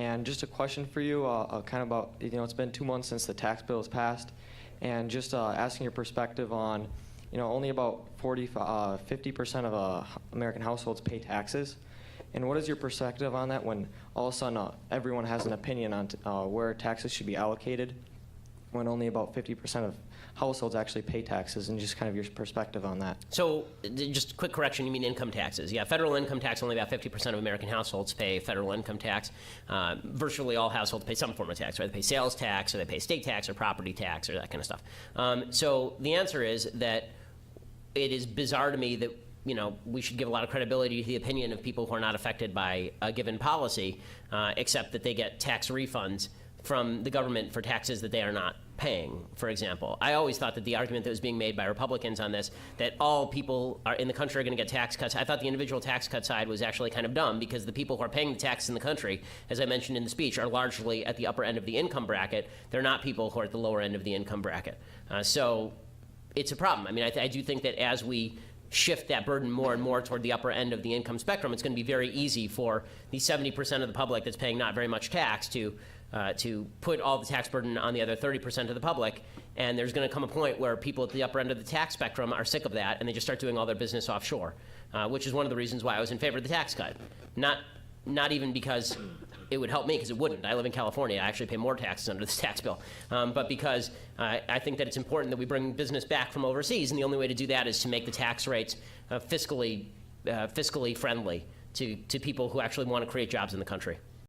And just a question for you, kind of about, it's been 2 months since the tax bill was passed, and just asking your perspective on, only about 50% of American households pay taxes. And what is your perspective on that when all of a sudden everyone has an opinion on where taxes should be allocated, when only about 50% of households actually pay taxes, and just kind of your perspective on that? So just a quick correction, you mean income taxes. Yeah, federal income tax, only about 50% of American households pay federal income tax. Virtually all households pay some form of tax, right? They pay sales tax, or they pay state tax, or property tax, or that kind of stuff. So the answer is that it is bizarre to me that we should give a lot of credibility to the opinion of people who are not affected by a given policy, except that they get tax refunds from the government for taxes that they are not paying, for example. I always thought that the argument that was being made by Republicans on this, that all people in the country are going to get tax cuts, I thought the individual tax cut side was actually kind of dumb, because the people who are paying the taxes in the country, as I mentioned in the speech, are largely at the upper end of the income bracket. They're not people who are at the lower end of the income bracket. So it's a problem. I mean, I do think that as we shift that burden more and more toward the upper end of the income spectrum, it's going to be very easy for the 70% of the public that's paying not very much tax to put all the tax burden on the other 30% of the public. And there's going to come a point where people at the upper end of the tax spectrum are sick of that, and they just start doing all their business offshore, which is one of the reasons why I was in favor of the tax cut. Not even because it would help me, because it wouldn't. I live in California. I actually pay more taxes under this tax bill. But because I think that it's important that we bring business back from overseas, and the only way to do that is to make the tax rates fiscally friendly to people who actually want to create jobs in the country.